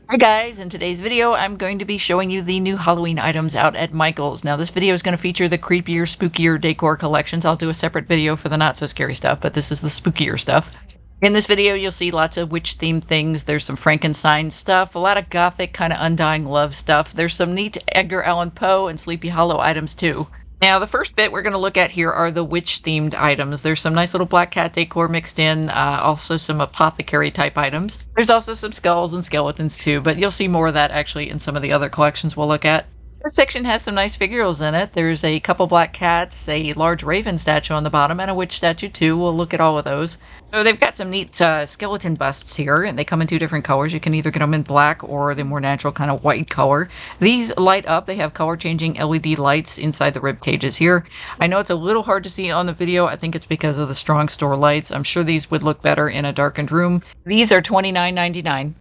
Hi guys, in today's video I'm going to be showing you the new Halloween items out at Michael's. Now this video is going to feature the creepier, spookier decor collections. I'll do a separate video for the not so scary stuff, but this is the spookier stuff. In this video you'll see lots of witch themed things. There's some Frankenstein stuff, a lot of Gothic kind of undying love stuff. There's some neat Edgar Allan Poe and Sleepy Hollow items too. Now, the first bit we're going to look at here are the witch-themed items. There's some nice little black cat decor mixed in, also some apothecary-type items. There's also some skulls and skeletons, too, but you'll see more of that, actually, in some of the other collections we'll look at. This section has some nice figurals in it. There's a couple black cats, a large raven statue on the bottom, and a witch statue, too. We'll look at all of those. So they've got some neat skeleton busts here, and they come in two different colors. You can either get them in black or the more natural kind of white color. These light up. They have color-changing LED lights inside the rib cages here. I know it's a little hard to see on the video. I think it's because of the strong store lights. I'm sure these would look better in a darkened room. These are $29.99.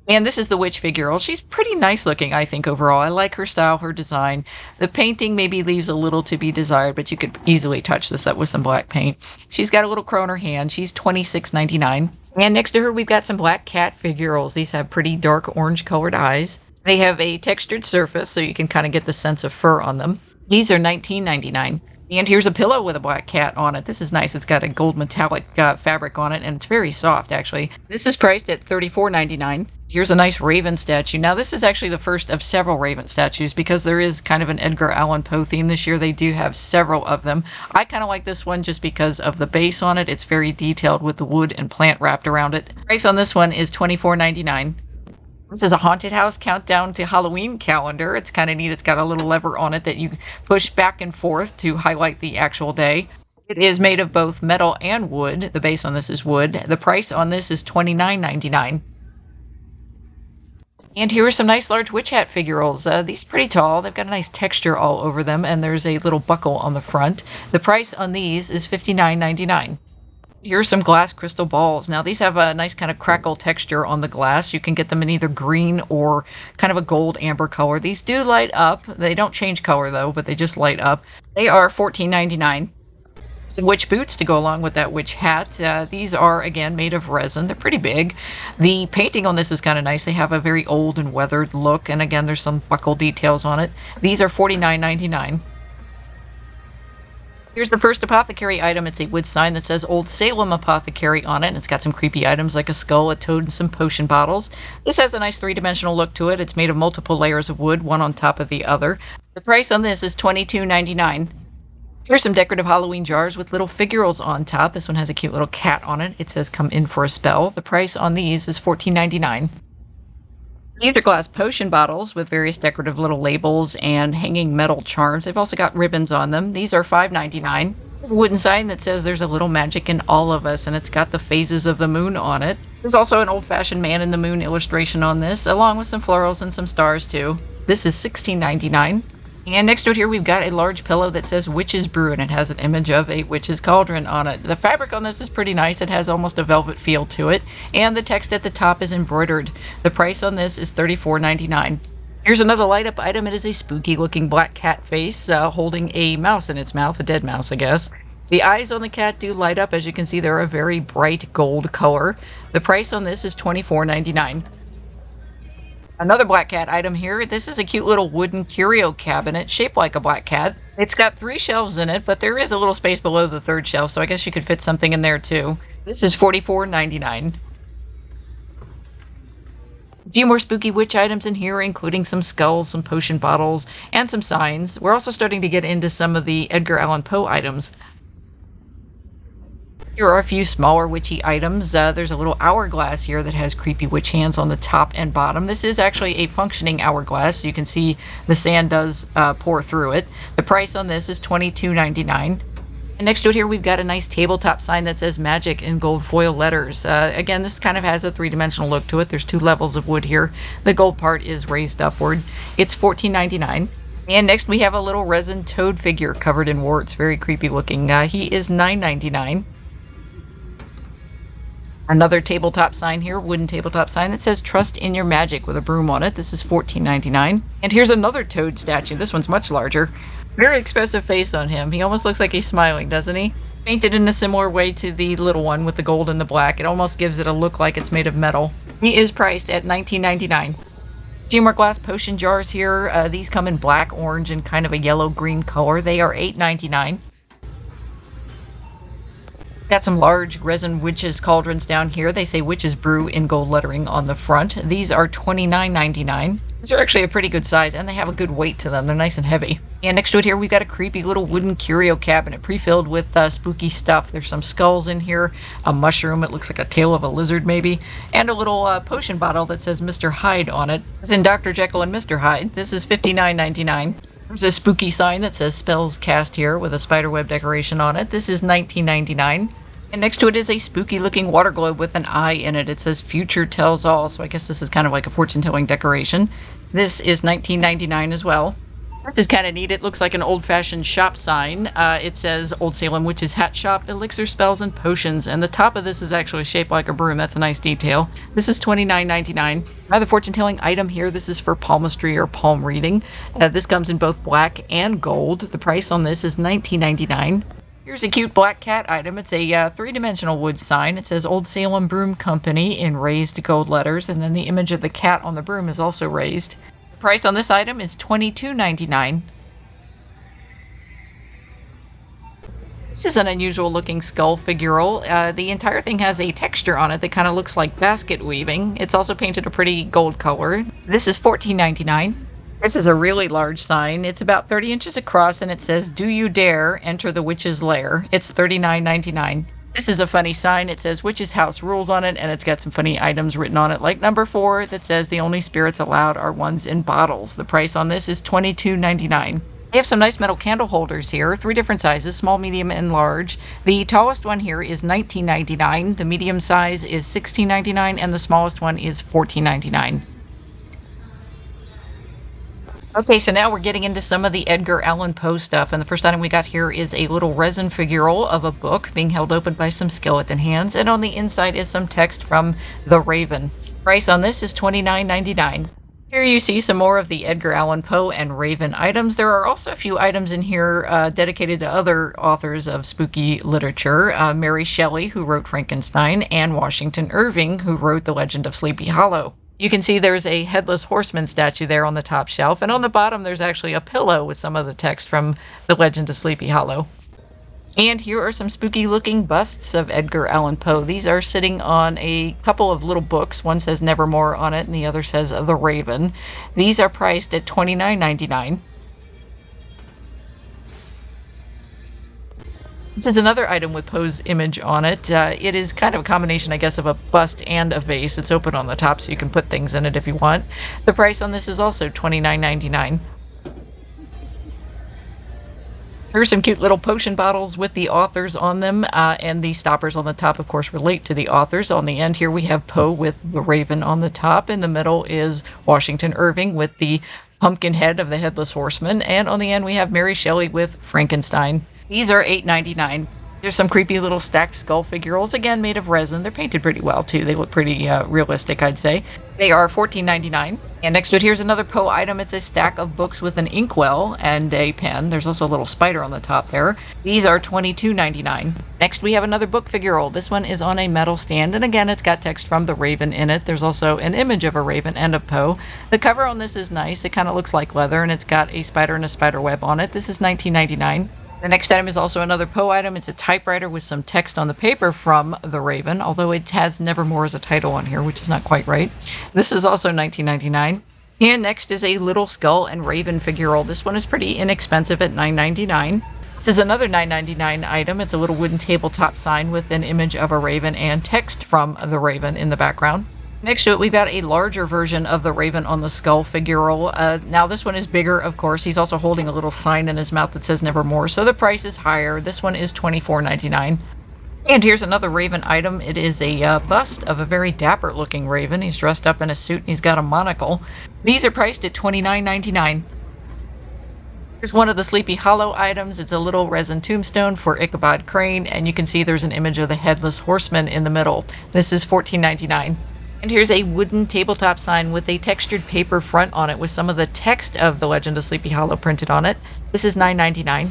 And this is the witch figure. She's pretty nice looking, I think, overall. I like her style, her design. The painting maybe leaves a little to be desired, but you could easily touch this up with some black paint. She's got a little crow in her hand. She's $26.99. And next to her, we've got some black cat figurals. These have pretty dark orange colored eyes. They have a textured surface, so you can kind of get the sense of fur on them. These are $19.99. And here's a pillow with a black cat on it. This is nice. It's got a gold metallic fabric on it, and it's very soft, actually. This is priced at $34.99. Here's a nice raven statue. Now, this is actually the first of several raven statues because there is kind of an Edgar Allan Poe theme this year. They do have several of them. I kind of like this one just because of the base on it. It's very detailed with the wood and plant wrapped around it. Price on this one is $24.99. This is a haunted house countdown to Halloween calendar. It's kind of neat. It's got a little lever on it that you push back and forth to highlight the actual day. It is made of both metal and wood. The base on this is wood. The price on this is $29.99. And here are some nice large witch hat figurals. These are pretty tall. They've got a nice texture all over them, and there's a little buckle on the front. The price on these is $59.99. Here's some glass crystal balls. Now, these have a nice kind of crackle texture on the glass. You can get them in either green or kind of a gold amber color. These do light up. They don't change color, though, but they just light up. They are $14.99. Some witch boots to go along with that witch hat. These are, again, made of resin. They're pretty big. The painting on this is kind of nice. They have a very old and weathered look, and again, there's some buckle details on it. These are $49.99. Here's the first apothecary item. It's a wood sign that says Old Salem Apothecary on it, and it's got some creepy items like a skull, a toad, and some potion bottles. This has a nice three-dimensional look to it. It's made of multiple layers of wood, one on top of the other. The price on this is $22.99. Here's some decorative Halloween jars with little figurals on top. This one has a cute little cat on it. It says come in for a spell. The price on these is $14.99. These are glass potion bottles with various decorative little labels and hanging metal charms. They've also got ribbons on them. These are $5.99. There's a wooden sign that says there's a little magic in all of us, and it's got the phases of the moon on it. There's also an old-fashioned man in the moon illustration on this, along with some florals and some stars too. This is $16.99. And next to it here, we've got a large pillow that says Witch's Brew, and it has an image of a witch's cauldron on it. The fabric on this is pretty nice. It has almost a velvet feel to it, and the text at the top is embroidered. The price on this is $34.99. Here's another light-up item. It is a spooky-looking black cat face holding a mouse in its mouth, a dead mouse, I guess. The eyes on the cat do light up. As you can see, they're a very bright gold color. The price on this is $24.99. Another black cat item here. This is a cute little wooden curio cabinet shaped like a black cat. It's got 3 shelves in it, but there is a little space below the 3rd shelf, so I guess you could fit something in there too. This is $44.99. A few more spooky witch items in here, including some skulls, some potion bottles, and some signs. We're also starting to get into some of the Edgar Allan Poe items. Here are a few smaller witchy items. There's a little hourglass here that has creepy witch hands on the top and bottom. This is actually a functioning hourglass. You can see the sand does pour through it. The price on this is $22.99. And next to it here, we've got a nice tabletop sign that says magic in gold foil letters. Again, this kind of has a 3-dimensional look to it. There's 2 levels of wood here. The gold part is raised upward. It's $14.99. And next we have a little resin toad figure covered in warts. Very creepy looking. He is $9.99. Another tabletop sign here, wooden tabletop sign that says trust in your magic with a broom on it. This is $14.99. And here's another toad statue. This one's much larger. Very expressive face on him. He almost looks like he's smiling, doesn't he? Painted in a similar way to the little one with the gold and the black. It almost gives it a look like it's made of metal. He is priced at $19.99. A few more glass potion jars here. These come in black, orange, and kind of a yellow-green color. They are $8.99. Got some large resin witches cauldrons down here. They say witches brew in gold lettering on the front. These are $29.99. These are actually a pretty good size, and they have a good weight to them. They're nice and heavy. And next to it here, we've got a creepy little wooden curio cabinet pre-filled with spooky stuff. There's some skulls in here, a mushroom, it looks like a tail of a lizard maybe, and a little potion bottle that says Mr. Hyde on it. It's in Dr. Jekyll and Mr. Hyde. This is $59.99. There's a spooky sign that says spells cast here with a spiderweb decoration on it. This is $19.99. And next to it is a spooky looking water globe with an eye in it. It says future tells all, so I guess this is kind of like a fortune telling decoration. This is $19.99 as well. This is kind of neat. It looks like an old-fashioned shop sign. It says Old Salem Witch's Hat Shop, Elixir Spells and Potions, and the top of this is actually shaped like a broom. That's a nice detail. This is $29.99. Another fortune-telling item here. This is for palmistry or palm reading. This comes in both black and gold. The price on this is $19.99. Here's a cute black cat item. It's a three-dimensional wood sign. It says Old Salem Broom Company in raised gold letters, and then the image of the cat on the broom is also raised. The price on this item is $22.99. This is an unusual looking skull figural. The entire thing has a texture on it that kind of looks like basket weaving. It's also painted a pretty gold color. This is $14.99. This is a really large sign. It's about 30 inches across and it says, "Do you dare enter the witch's lair?" It's $39.99. This is a funny sign. It says Witch's House Rules on it, and it's got some funny items written on it, like number 4 that says the only spirits allowed are ones in bottles. The price on this is $22.99. They have some nice metal candle holders here, 3 different sizes, small, medium, and large. The tallest one here is $19.99, the medium size is $16.99, and the smallest one is $14.99. Okay, so now we're getting into some of the Edgar Allan Poe stuff, and the first item we got here is a little resin figural of a book being held open by some skeleton hands, and on the inside is some text from The Raven. Price on this is $29.99. Here you see some more of the Edgar Allan Poe and Raven items. There are also a few items in here dedicated to other authors of spooky literature. Mary Shelley, who wrote Frankenstein, and Washington Irving, who wrote The Legend of Sleepy Hollow. You can see there's a headless horseman statue there on the top shelf, and on the bottom there's actually a pillow with some of the text from The Legend of Sleepy Hollow. And here are some spooky looking busts of Edgar Allan Poe. These are sitting on a couple of little books. One says Nevermore on it and the other says The Raven. These are priced at $29.99. This is another item with Poe's image on it. It is kind of a combination, I guess, of a bust and a vase. It's open on the top so you can put things in it if you want. The price on this is also $29.99. Here's some cute little potion bottles with the authors on them, and the stoppers on the top, of course, relate to the authors. On the end here we have Poe with the Raven on the top. In the middle is Washington Irving with the pumpkin head of the Headless Horseman, and on the end we have Mary Shelley with Frankenstein. These are $8.99. There's some creepy little stacked skull figurals, again made of resin. They're painted pretty well too. They look pretty realistic, I'd say. They are $14.99. And next to it, here's another Poe item. It's a stack of books with an inkwell and a pen. There's also a little spider on the top there. These are $22.99. Next, we have another book figural. This one is on a metal stand, and again, it's got text from The Raven in it. There's also an image of a raven and of Poe. The cover on this is nice. It kind of looks like leather, and it's got a spider and a spider web on it. This is $19.99. The next item is also another Poe item. It's a typewriter with some text on the paper from The Raven, although it has Nevermore as a title on here, which is not quite right. This is also $19.99. And next is a little skull and raven figural. This one is pretty inexpensive at $9.99. This is another $9.99 item. It's a little wooden tabletop sign with an image of a raven and text from The Raven in the background. Next to it, we've got a larger version of the Raven on the skull figural. Now, this one is bigger, of course. He's also holding a little sign in his mouth that says Nevermore, so the price is higher. This one is $24.99. And here's another Raven item. It is a bust of a very dapper-looking Raven. He's dressed up in a suit and he's got a monocle. These are priced at $29.99. Here's one of the Sleepy Hollow items. It's a little resin tombstone for Ichabod Crane, and you can see there's an image of the Headless Horseman in the middle. This is $14.99. And here's a wooden tabletop sign with a textured paper front on it with some of the text of The Legend of Sleepy Hollow printed on it. This is $9.99.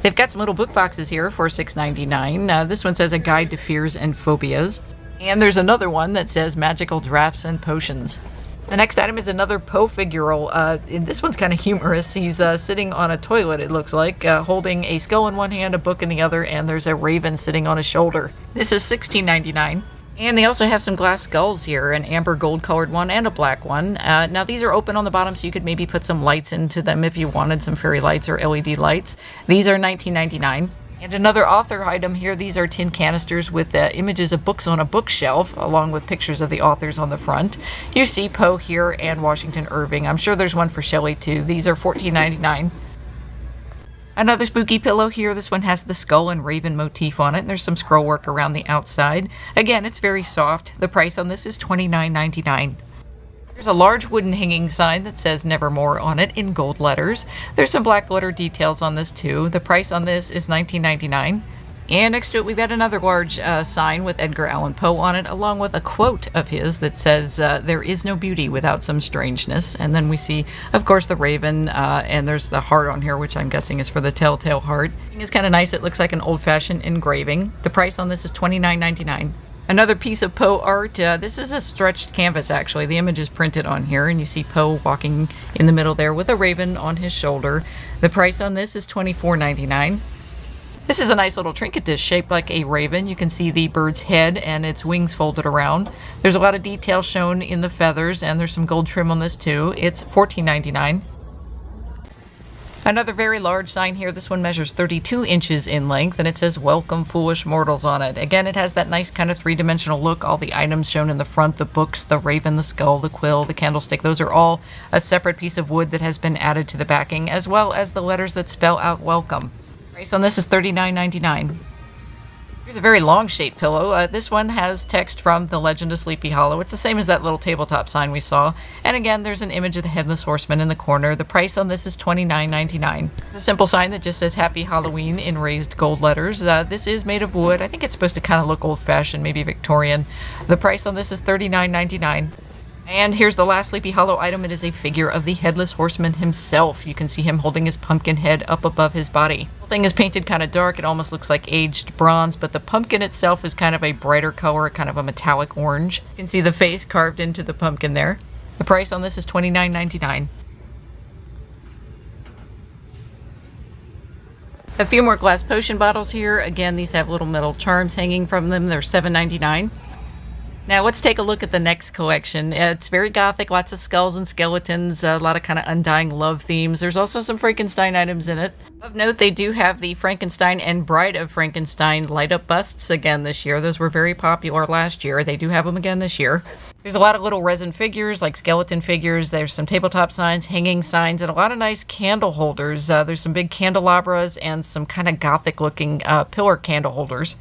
They've got some little book boxes here for $6.99. This one says A Guide to Fears and Phobias. And there's another one that says magical drafts and potions. The next item is another Poe figural. And this one's kind of humorous. He's sitting on a toilet, it looks like, holding a skull in one hand, a book in the other, and there's a raven sitting on his shoulder. This is $16.99. And they also have some glass skulls here, an amber gold colored one and a black one. Now these are open on the bottom, so you could maybe put some lights into them if you wanted some fairy lights or LED lights. These are $19.99. And another author item here, these are tin canisters with images of books on a bookshelf, along with pictures of the authors on the front. You see Poe here and Washington Irving. I'm sure there's one for Shelley too. These are $14.99. Another spooky pillow here. This one has the skull and raven motif on it, and there's some scroll work around the outside. Again, it's very soft. The price on this is $29.99. There's a large wooden hanging sign that says Nevermore on it in gold letters. There's some black glitter details on this too. The price on this is $19.99. And next to it, we've got another large sign with Edgar Allan Poe on it, along with a quote of his that says, "There is no beauty without some strangeness." And then we see, of course, the raven, and there's the heart on here, which I'm guessing is for the telltale heart. It's kind of nice. It looks like an old-fashioned engraving. The price on this is $29.99. Another piece of Poe art. This is a stretched canvas, actually. The image is printed on here, and you see Poe walking in the middle there with a raven on his shoulder. The price on this is $24.99. This is a nice little trinket dish shaped like a raven. You can see the bird's head and its wings folded around. There's a lot of detail shown in the feathers, and there's some gold trim on this too. It's $14.99. Another very large sign here. This one measures 32 inches in length, and it says "Welcome, Foolish Mortals" on it. Again, it has that nice kind of three-dimensional look. All the items shown in the front, the books, the raven, the skull, the quill, the candlestick, those are all a separate piece of wood that has been added to the backing, as well as the letters that spell out "Welcome." Price on this is $39.99. Here's a very long-shaped pillow. This one has text from The Legend of Sleepy Hollow. It's the same as that little tabletop sign we saw. And again, there's an image of the headless horseman in the corner. The price on this is $29.99. It's a simple sign that just says "Happy Halloween" in raised gold letters. This is made of wood. I think it's supposed to kind of look old-fashioned, maybe Victorian. The price on this is $39.99. And here's the last Sleepy Hollow item. It is a figure of the headless horseman himself. You can see him holding his pumpkin head up above his body. The whole thing is painted kind of dark. It almost looks like aged bronze, but the pumpkin itself is kind of a brighter color, kind of a metallic orange. You can see the face carved into the pumpkin there. The price on this is $29.99. A few more glass potion bottles here. Again, these have little metal charms hanging from them. They're $7.99. Now let's take a look at the next collection. It's very gothic, lots of skulls and skeletons, a lot of kind of undying love themes. There's also some Frankenstein items in it. Of note, they do have the Frankenstein and Bride of Frankenstein light-up busts again this year. Those were very popular last year. They do have them again this year. There's a lot of little resin figures, like skeleton figures. There's some tabletop signs, hanging signs, and a lot of nice candle holders. There's some big candelabras and some kind of gothic-looking pillar candle holders.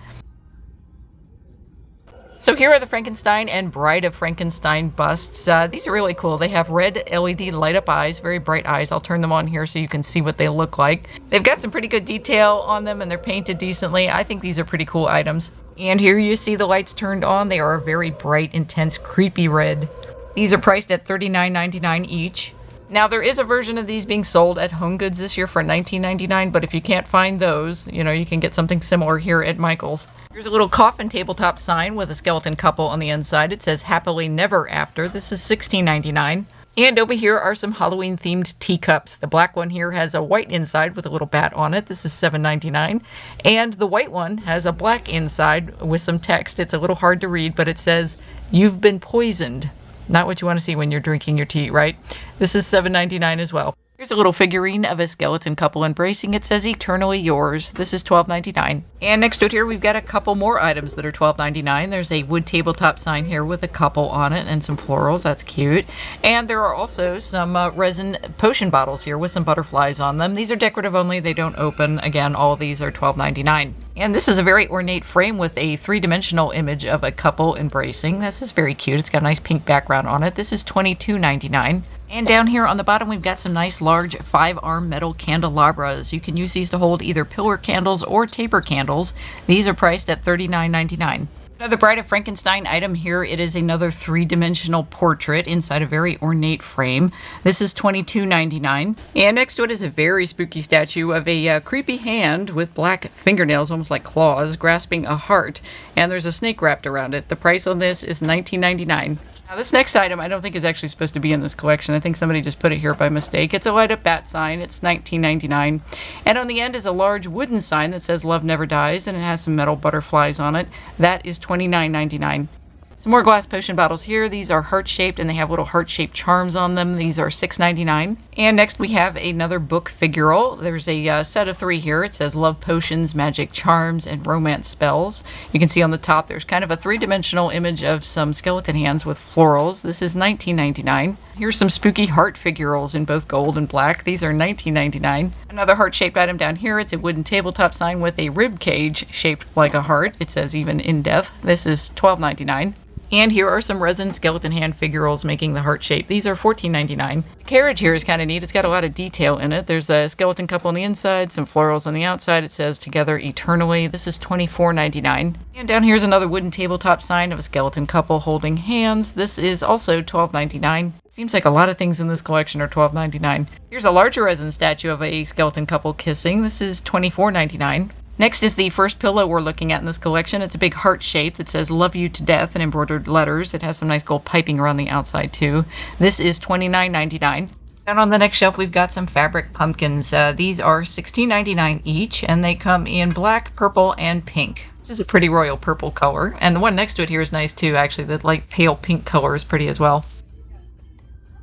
So here are the Frankenstein and Bride of Frankenstein busts. These are really cool. They have red LED light-up eyes, very bright eyes. I'll turn them on here so you can see what they look like. They've got some pretty good detail on them, and they're painted decently. I think these are pretty cool items. And here you see the lights turned on. They are a very bright, intense, creepy red. These are priced at $39.99 each. Now, there is a version of these being sold at Home Goods this year for $19.99, but if you can't find those, you can get something similar here at Michael's. Here's a little coffin tabletop sign with a skeleton couple on the inside. It says "Happily Never After." This is $16.99. And over here are some Halloween-themed teacups. The black one here has a white inside with a little bat on it. This is $7.99. And the white one has a black inside with some text. It's a little hard to read, but it says, "You've been poisoned." Not what you want to see when you're drinking your tea, right? This is $7.99 as well. Here's a little figurine of a skeleton couple embracing. It says "Eternally Yours." This is $12.99. And next to it here, we've got a couple more items that are $12.99. There's a wood tabletop sign here with a couple on it and some florals. That's cute. And there are also some resin potion bottles here with some butterflies on them. These are decorative only. They don't open. Again, all of these are $12.99. And this is a very ornate frame with a three-dimensional image of a couple embracing. This is very cute. It's got a nice pink background on it. This is $22.99. And down here on the bottom, we've got some nice large 5-arm metal candelabras. You can use these to hold either pillar candles or taper candles. These are priced at $39.99. Another Bride of Frankenstein item here. It is another three-dimensional portrait inside a very ornate frame. This is $22.99. And next to it is a very spooky statue of a creepy hand with black fingernails, almost like claws, grasping a heart. And there's a snake wrapped around it. The price on this is $19.99. Now this next item I don't think is actually supposed to be in this collection. I think somebody just put it here by mistake. It's a light-up bat sign. It's $19.99. And on the end is a large wooden sign that says Love Never Dies, and it has some metal butterflies on it. That is $29.99. Some more glass potion bottles here. These are heart-shaped and they have little heart-shaped charms on them. These are $6.99. And next we have another book figural. There's a set of 3 here. It says Love Potions, Magic Charms, and Romance Spells. You can see on the top there's kind of a 3-dimensional image of some skeleton hands with florals. This is $19.99. Here's some spooky heart figurals in both gold and black. These are $19.99. Another heart-shaped item down here. It's a wooden tabletop sign with a rib cage shaped like a heart. It says Even in Death. This is $12.99. And here are some resin skeleton hand figurals making the heart shape. These are $14.99. The carriage here is kind of neat. It's got a lot of detail in it. There's a skeleton couple on the inside, some florals on the outside. It says Together Eternally. This is $24.99. And down here's another wooden tabletop sign of a skeleton couple holding hands. This is also $12.99. Seems like a lot of things in this collection are $12.99. Here's a larger resin statue of a skeleton couple kissing. This is $24.99. Next is the first pillow we're looking at in this collection. It's a big heart shape that says Love You to Death in embroidered letters. It has some nice gold piping around the outside too. This is $29.99. Down on the next shelf we've got some fabric pumpkins. These are $16.99 each and they come in black, purple, and pink. This is a pretty royal purple color. And the one next to it here is nice too, actually. The light pale pink color is pretty as well.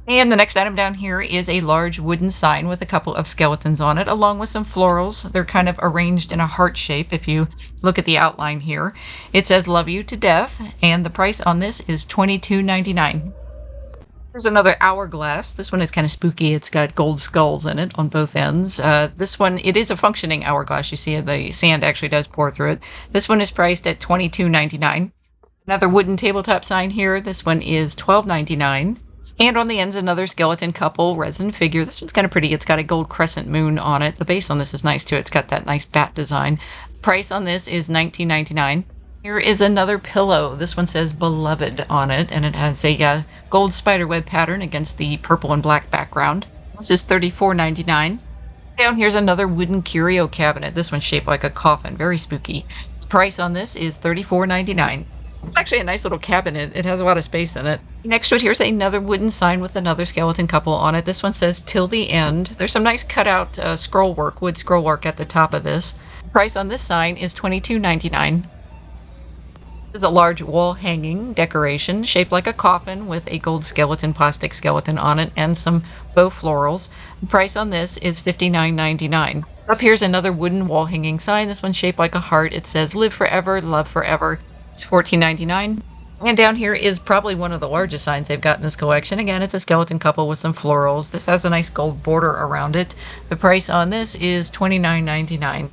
And the next item down here is a large wooden sign with a couple of skeletons on it, along with some florals. They're kind of arranged in a heart shape if you look at the outline here. It says Love You to Death, and the price on this is $22.99. Here's another hourglass. This one is kind of spooky. It's got gold skulls in it on both ends. This one, it is a functioning hourglass. You see the sand actually does pour through it. This one is priced at $22.99. Another wooden tabletop sign here. This one is $12.99. And on the ends, another skeleton couple resin figure. This one's kind of pretty. It's got a gold crescent moon on it. The base on this is nice too. It's got that nice bat design. Price on this is $19.99. Here is another pillow. This one says Beloved on it, and it has a gold spiderweb pattern against the purple and black background. This is $34.99. Down here's another wooden curio cabinet. This one's shaped like a coffin. Very spooky. Price on this is $34.99. It's actually a nice little cabinet. It has a lot of space in it. Next to it, here's another wooden sign with another skeleton couple on it. This one says Till the End. There's some nice cutout scroll work, wood scroll work at the top of this. Price on this sign is $22.99. This is a large wall hanging decoration shaped like a coffin with a gold skeleton, plastic skeleton on it, and some faux florals. The price on this is $59.99. Up here's another wooden wall hanging sign. This one's shaped like a heart. It says Live Forever, Love Forever. It's $14.99. And down here is probably one of the largest signs they've got in this collection. Again, it's a skeleton couple with some florals. This has a nice gold border around it. The price on this is $29.99.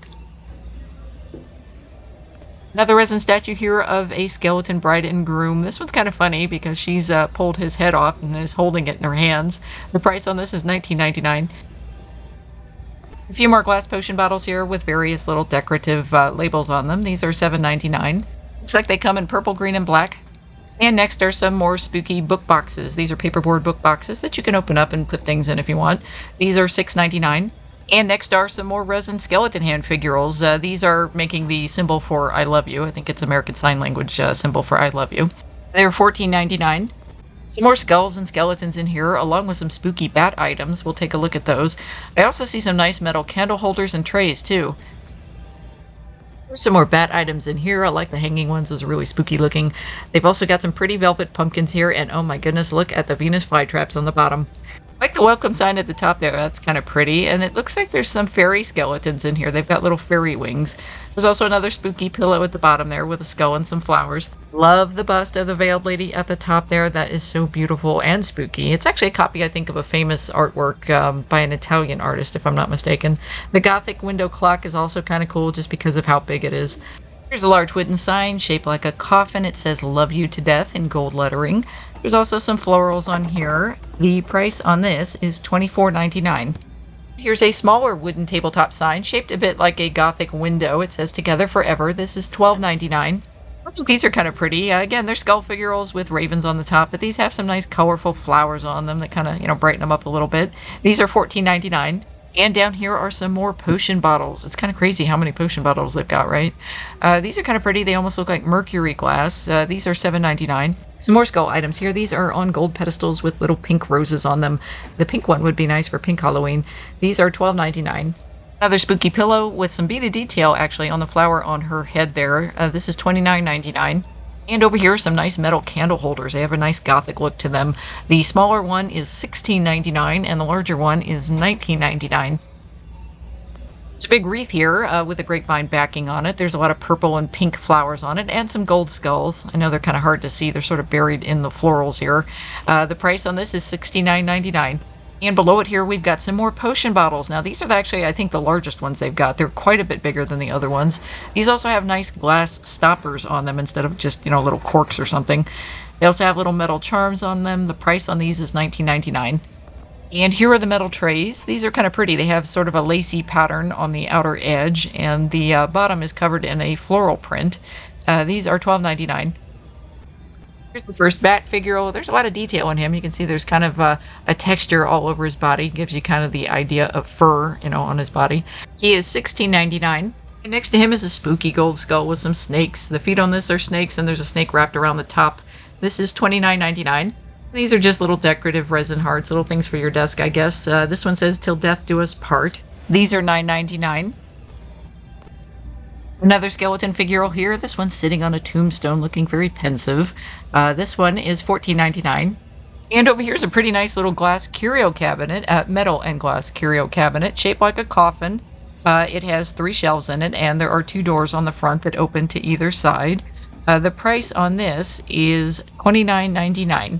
Another resin statue here of a skeleton bride and groom. This one's kind of funny because she's pulled his head off and is holding it in her hands. The price on this is $19.99. A few more glass potion bottles here with various little decorative labels on them. These are $7.99. Looks like they come in purple, green, and black. And next are some more spooky book boxes. These are paperboard book boxes that you can open up and put things in if you want. These are $6.99. And next are some more resin skeleton hand figurals. These are making the symbol for I love you. I think it's American Sign Language symbol for I love you. They're $14.99. Some more skulls and skeletons in here, along with some spooky bat items. We'll take a look at those. I also see some nice metal candle holders and trays, too. There's some more bat items in here. I like the hanging ones. Those are really spooky looking. They've also got some pretty velvet pumpkins here. And oh my goodness, look at the Venus flytraps on the bottom. I like the welcome sign at the top there. That's kind of pretty. And it looks like there's some fairy skeletons in here. They've got little fairy wings. There's also another spooky pillow at the bottom there with a skull and some flowers. Love the bust of the veiled lady at the top there. That is so beautiful and spooky. It's actually a copy, I think, of a famous artwork by an Italian artist, if I'm not mistaken. The Gothic window clock is also kind of cool just because of how big it is. Here's a large wooden sign shaped like a coffin. It says Love You to Death in gold lettering. There's also some florals on here. The price on this is $24.99. Here's a smaller wooden tabletop sign shaped a bit like a Gothic window. It says Together Forever. This is $12.99. I think these are kind of pretty. Again, they're skull figurals with ravens on the top, but these have some nice colorful flowers on them that kind of, brighten them up a little bit. These are $14.99. And down here are some more potion bottles. It's kind of crazy how many potion bottles they've got, right? These are kind of pretty. They almost look like mercury glass. These are $7.99. Some more skull items here. These are on gold pedestals with little pink roses on them. The pink one would be nice for pink Halloween. These are $12.99. Another spooky pillow with some beaded detail actually on the flower on her head there. This is $29.99. And over here, some nice metal candle holders. They have a nice Gothic look to them. The smaller one is $16.99, and the larger one is $19.99. There's a big wreath here with a grapevine backing on it. There's a lot of purple and pink flowers on it, and some gold skulls. I know they're kind of hard to see. They're sort of buried in the florals here. The price on this is $69.99. And below it here, we've got some more potion bottles. Now, these are actually, I think, the largest ones they've got. They're quite a bit bigger than the other ones. These also have nice glass stoppers on them instead of just, little corks or something. They also have little metal charms on them. The price on these is $19.99. And here are the metal trays. These are kind of pretty. They have sort of a lacy pattern on the outer edge, and the bottom is covered in a floral print. These are $12.99. Here's the first bat figure. Oh, there's a lot of detail on him. You can see there's kind of a texture all over his body. Gives you kind of the idea of fur, on his body. He is $16.99. And next to him is a spooky gold skull with some snakes. The feet on this are snakes, and there's a snake wrapped around the top. This is $29.99. These are just little decorative resin hearts, little things for your desk, I guess. This one says, "Till death do us part." These are $9.99. Another skeleton figure here. This one's sitting on a tombstone looking very pensive. This one is $14.99. And over here is a pretty nice little glass curio cabinet, metal and glass curio cabinet, shaped like a coffin. It has 3 shelves in it, and there are 2 doors on the front that open to either side. The price on this is $29.99.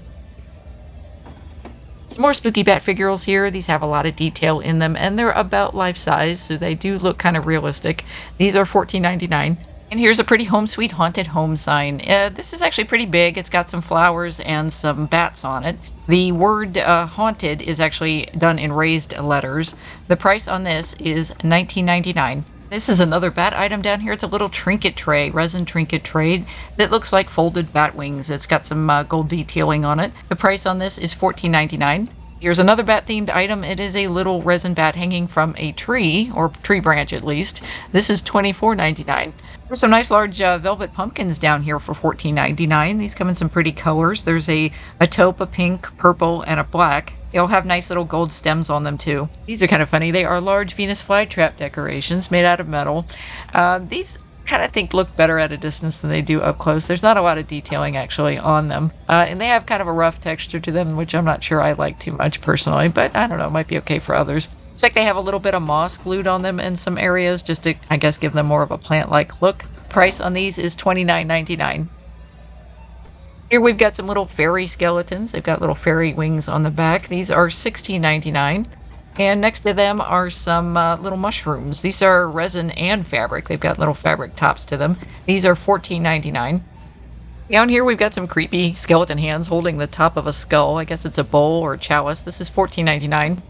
Some more spooky bat figurals here. These have a lot of detail in them, and they're about life size, so they do look kind of realistic. These are $14.99. And here's a pretty home sweet haunted home sign. This is actually pretty big. It's got some flowers and some bats on it. The word haunted is actually done in raised letters. The price on this is $19.99. This is another bat item down here. It's a little trinket tray, resin trinket tray that looks like folded bat wings. It's got some gold detailing on it. The price on this is $14.99. Here's another bat-themed item. It is a little resin bat hanging from a tree, or tree branch at least. This is $24.99. There's some nice large velvet pumpkins down here for $14.99. These come in some pretty colors. There's a taupe, a pink, purple, and a black. They all have nice little gold stems on them too. These are kind of funny. They are large Venus flytrap decorations made out of metal. These kind of think look better at a distance than they do up close. There's not a lot of detailing actually on them. And they have kind of a rough texture to them, which I'm not sure I like too much personally, but I don't know, it might be okay for others. Looks like they have a little bit of moss glued on them in some areas just to, I guess, give them more of a plant-like look. Price on these is $29.99. Here we've got some little fairy skeletons. They've got little fairy wings on the back. These are $16.99. And next to them are some little mushrooms. These are resin and fabric. They've got little fabric tops to them. These are $14.99. Down here we've got some creepy skeleton hands holding the top of a skull. I guess it's a bowl or a chalice. This is $14.99.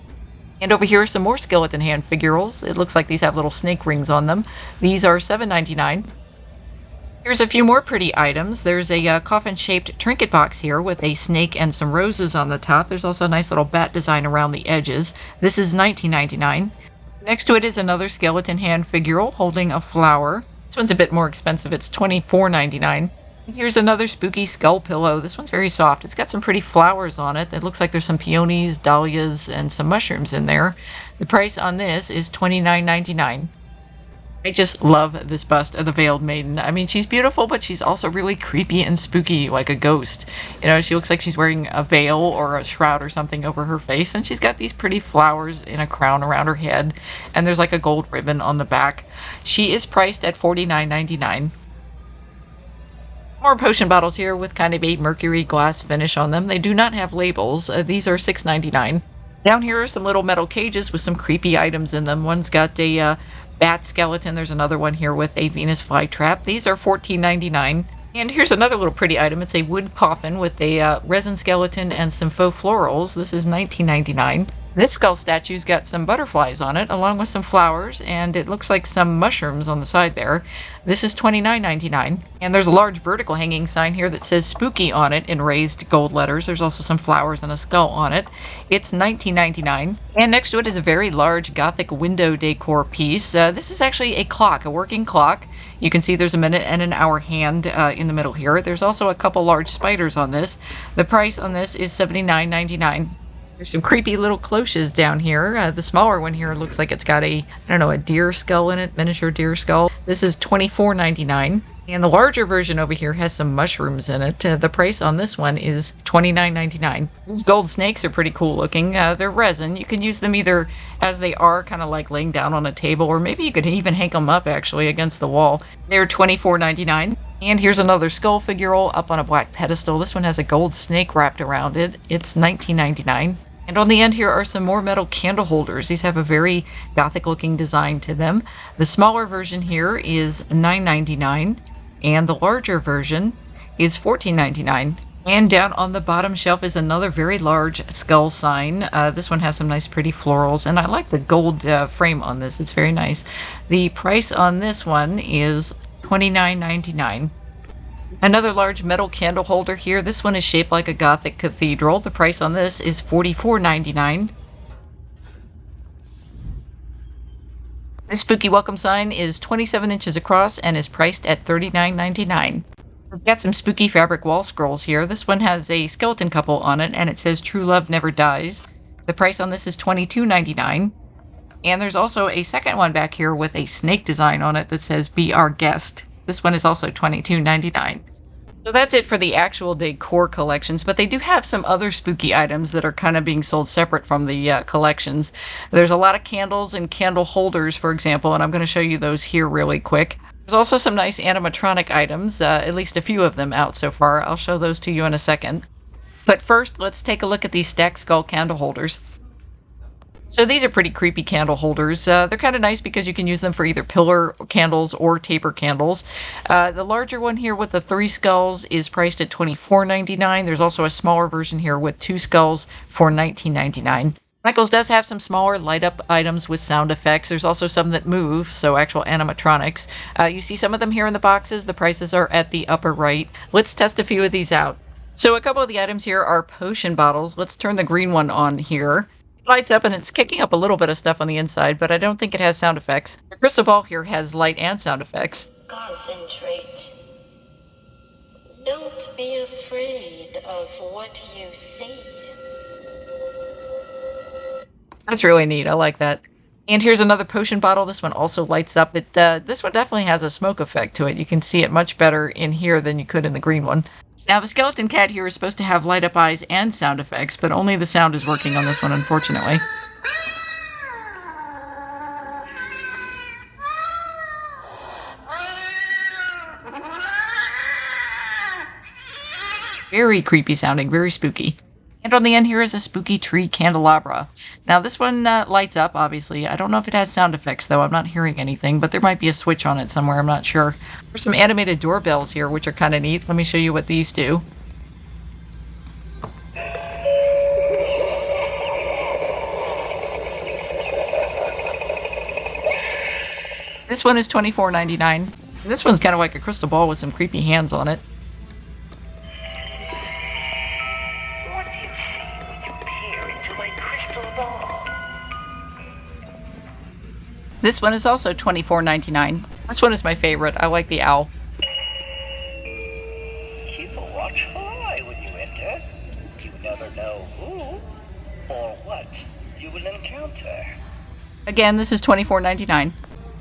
And over here are some more skeleton hand figurals. It looks like these have little snake rings on them. These are $7.99. Here's a few more pretty items. There's a coffin-shaped trinket box here with a snake and some roses on the top. There's also a nice little bat design around the edges. This is $19.99. Next to it is another skeleton hand figural holding a flower. This one's a bit more expensive. It's $24.99. And here's another spooky skull pillow. This one's very soft. It's got some pretty flowers on it. It looks like there's some peonies, dahlias, and some mushrooms in there. The price on this is $29.99. I just love this bust of the Veiled Maiden. I mean, she's beautiful, but she's also really creepy and spooky, like a ghost. She looks like she's wearing a veil or a shroud or something over her face, and she's got these pretty flowers in a crown around her head, and there's like a gold ribbon on the back. She is priced at $49.99. More potion bottles here with kind of a mercury glass finish on them. They do not have labels. These are $6.99. Down here are some little metal cages with some creepy items in them. One's got a bat skeleton. There's another one here with a Venus flytrap. These are $14.99. And here's another little pretty item. It's a wood coffin with a resin skeleton and some faux florals. This is $19.99. This skull statue's got some butterflies on it, along with some flowers, and it looks like some mushrooms on the side there. This is $29.99. And there's a large vertical hanging sign here that says spooky on it in raised gold letters. There's also some flowers and a skull on it. It's $19.99. And next to it is a very large Gothic window decor piece. This is actually a clock, a working clock. You can see there's a minute and an hour hand in the middle here. There's also a couple large spiders on this. The price on this is $79.99. There's some creepy little cloches down here. The smaller one here looks like it's got a deer skull in it, miniature deer skull. This is $24.99. And the larger version over here has some mushrooms in it. The price on this one is $29.99. These gold snakes are pretty cool looking. They're resin. You can use them either as they are, kind of like laying down on a table, or maybe you could even hang them up actually against the wall. They're $24.99. And here's another skull figure up on a black pedestal. This one has a gold snake wrapped around it. It's $19.99. And on the end here are some more metal candle holders. These have a very Gothic looking design to them. The smaller version here is $9.99 and the larger version is $14.99. And down on the bottom shelf is another very large skull sign. This one has some nice pretty florals, and I like the gold frame on this. It's very nice. The price on this one is $29.99. Another large metal candle holder here. This one is shaped like a Gothic cathedral. The price on this is $44.99. This spooky welcome sign is 27 inches across and is priced at $39.99. We've got some spooky fabric wall scrolls here. This one has a skeleton couple on it and it says "True Love Never Dies." The price on this is $22.99. And there's also a second one back here with a snake design on it that says "Be Our Guest." This one is also $22.99. So that's it for the actual decor collections, but they do have some other spooky items that are kind of being sold separate from the collections. There's a lot of candles and candle holders, for example, and I'm going to show you those here really quick. There's also some nice animatronic items, at least a few of them out so far. I'll show those to you in a second. But first, let's take a look at these stacked skull candle holders. So these are pretty creepy candle holders. They're kind of nice because you can use them for either pillar candles or taper candles. The larger one here with the 3 skulls is priced at $24.99. There's also a smaller version here with 2 skulls for $19.99. Michaels does have some smaller light-up items with sound effects. There's also some that move, so actual animatronics. You see some of them here in the boxes. The prices are at the upper right. Let's test a few of these out. So a couple of the items here are potion bottles. Let's turn the green one on here. Lights up and it's kicking up a little bit of stuff on the inside, but I don't think it has sound effects. The crystal ball here has light and sound effects. Concentrate. Don't be afraid of what you see. That's really neat. I like that. And here's another potion bottle. This one also lights up. This one definitely has a smoke effect to it. You can see it much better in here than you could in the green one. Now, the skeleton cat here is supposed to have light-up eyes and sound effects, but only the sound is working on this one, unfortunately. Very creepy sounding, very spooky. And on the end here is a spooky tree candelabra. Now, this one lights up, obviously. I don't know if it has sound effects, though. I'm not hearing anything, but there might be a switch on it somewhere. I'm not sure. There's some animated doorbells here, which are kind of neat. Let me show you what these do. This one is $24.99. This one's kind of like a crystal ball with some creepy hands on it. This one is also $24.99. This one is my favorite. I like the owl. Keep a watchful eye when you enter. You never know who or what you will encounter. Again, this is $24.99. I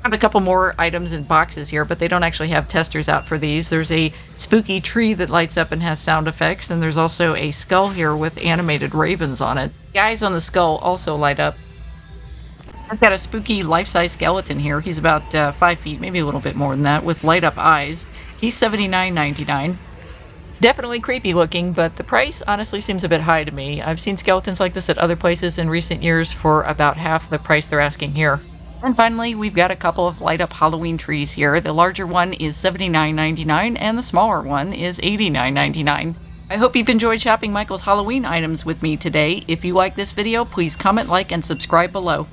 have a couple more items in boxes here, but they don't actually have testers out for these. There's a spooky tree that lights up and has sound effects, and there's also a skull here with animated ravens on it. The eyes on the skull also light up. I've got a spooky life-size skeleton here. He's about 5 feet, maybe a little bit more than that, with light-up eyes. He's $79.99. Definitely creepy looking, but the price honestly seems a bit high to me. I've seen skeletons like this at other places in recent years for about half the price they're asking here. And finally, we've got a couple of light-up Halloween trees here. The larger one is $79.99, and the smaller one is $89.99. I hope you've enjoyed shopping Michael's Halloween items with me today. If you like this video, please comment, like, and subscribe below.